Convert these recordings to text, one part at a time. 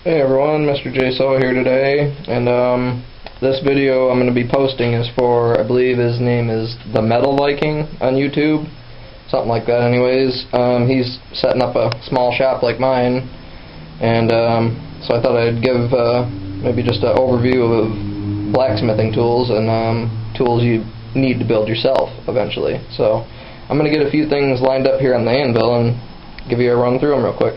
Hey everyone, Mr. J Soa here today, and this video I'm going to be posting is for, I believe his name is The Metal Viking on YouTube, something like that anyways. He's setting up a small shop like mine, and so I thought I'd give maybe just an overview of blacksmithing tools and tools you need to build yourself eventually. So I'm going to get a few things lined up here on the anvil and give you a run through them real quick.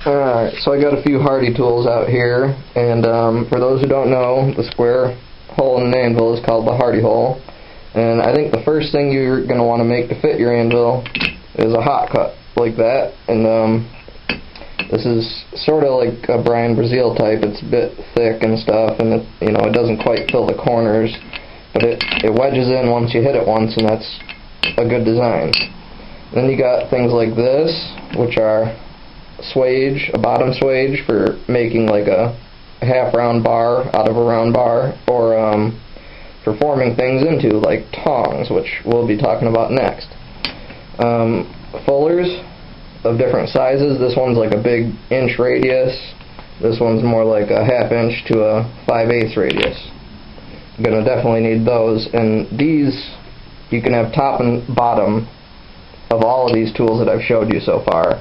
Alright, so I got a few hardy tools out here, and for those who don't know, the square hole in an anvil is called the hardy hole, and I think the first thing you're going to want to make to fit your anvil is a hot cut like that, and this is sort of like a Brian Brazil type. It's a bit thick and stuff, and it doesn't quite fill the corners, but it wedges in once you hit it once, and that's a good design. Then you got things like this, which are swage, a bottom swage for making like a half round bar out of a round bar, or for forming things into like tongs, which we'll be talking about next. Fullers of different sizes. This one's like a big inch radius. This one's more like a half inch to a 5/8 radius. You're gonna definitely need those, and these you can have top and bottom of all of these tools that I've showed you so far,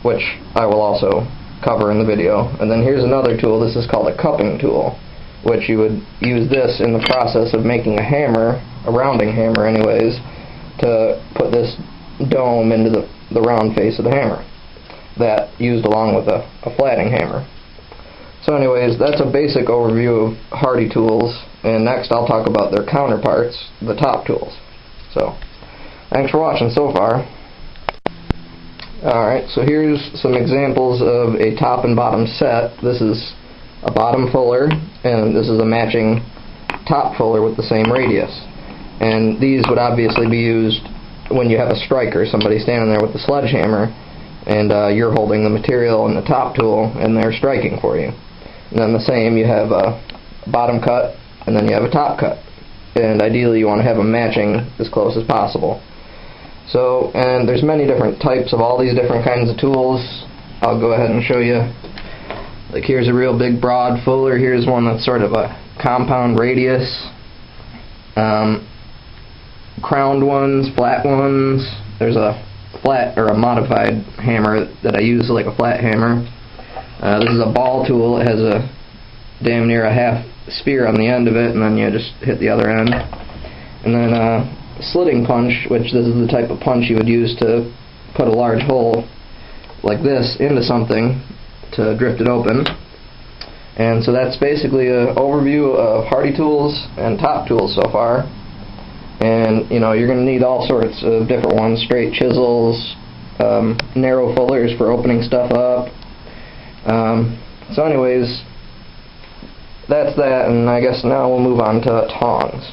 which I will also cover in the video. And then here's another tool. This is called a cupping tool, which you would use this in the process of making a hammer, a rounding hammer anyways, to put this dome into the round face of the hammer. That used along with a flatting hammer. So anyways, that's a basic overview of hardy tools, and next I'll talk about their counterparts, the top tools. So, thanks for watching so far. Alright, so here's some examples of a top and bottom set. This is a bottom fuller, and this is a matching top fuller with the same radius. And these would obviously be used when you have a striker, somebody standing there with a sledgehammer, and you're holding the material and the top tool, and they're striking for you. And then the same, you have a bottom cut, and then you have a top cut. And ideally you want to have them matching as close as possible. So, and there's many different types of all these different kinds of tools. I'll go ahead and show you. Like, here's a real big broad fuller. Here's one that's sort of a compound radius. Crowned ones, flat ones. There's a flat or a modified hammer that I use like a flat hammer. This is a ball tool. It has a damn near a half spear on the end of it, and then you just hit the other end. And then slitting punch, which this is the type of punch you would use to put a large hole like this into something to drift it open. And so that's basically an overview of hardy tools and top tools so far. And you're going to need all sorts of different ones: straight chisels, narrow fullers for opening stuff up. So anyways, that's that, and I guess now we'll move on to tongs.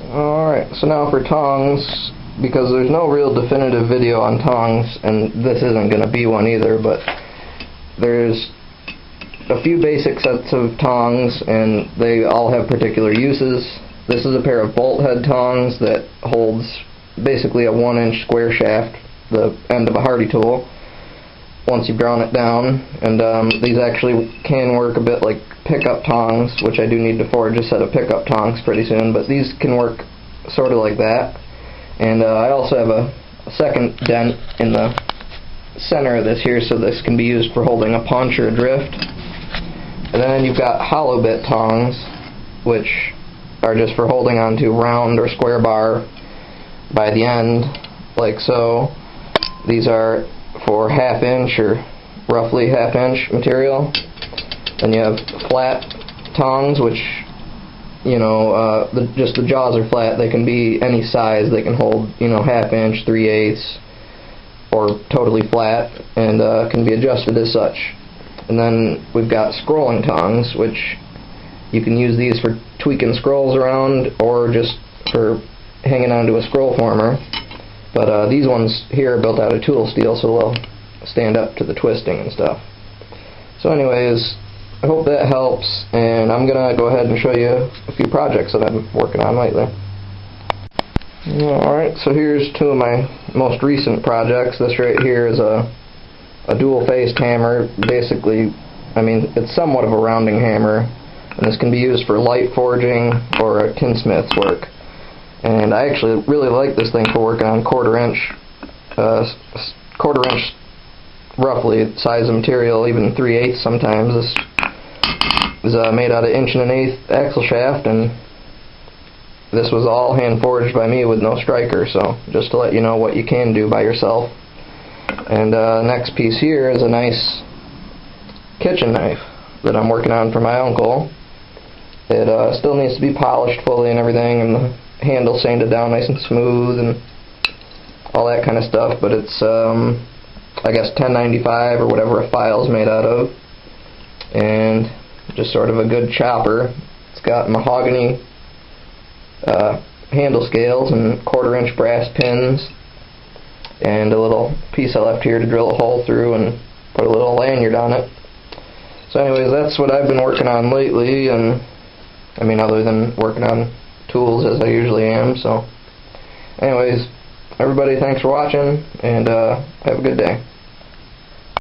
Alright, so now for tongs, because there's no real definitive video on tongs, and this isn't going to be one either, but there's a few basic sets of tongs, and they all have particular uses. This is a pair of bolt head tongs that holds basically a 1-inch square shaft, the end of a hardy tool, once you've drawn it down. And these actually can work a bit like pickup tongs, which I do need to forge a set of pickup tongs pretty soon, but these can work sort of like that. And I also have a second dent in the center of this here, so this can be used for holding a punch or a drift. And then you've got hollow bit tongs, which are just for holding onto round or square bar by the end, like so. These are for half-inch or roughly half-inch material. Then you have flat tongs, which just the jaws are flat. They can be any size. They can hold half-inch, 3/8, or totally flat, and can be adjusted as such. And then we've got scrolling tongs, which you can use these for tweaking scrolls around or just for hanging onto a scroll former. But these ones here are built out of tool steel, so they'll stand up to the twisting and stuff. So anyways, I hope that helps, and I'm going to go ahead and show you a few projects that I'm working on lately. Alright, so here's two of my most recent projects. This right here is a a dual-faced hammer. Basically, I mean, it's somewhat of a rounding hammer, and this can be used for light forging or tinsmith's work. And I actually really like this thing for working on quarter-inch roughly size of material, even 3/8 sometimes. This is made out of 1 1/8" axle shaft, and this was all hand forged by me with no striker, so just to let you know what you can do by yourself. And next piece here is a nice kitchen knife that I'm working on for my uncle. It still needs to be polished fully and everything, and the handle sanded down nice and smooth and all that kind of stuff, but it's I guess 1095 or whatever a file is made out of, and just sort of a good chopper. It's got mahogany handle scales and 1/4" brass pins, and a little piece I left here to drill a hole through and put a little lanyard on it. So anyways, that's what I've been working on lately, and I mean, other than working on tools as I usually am. So anyways, everybody, thanks for watching, and have a good day.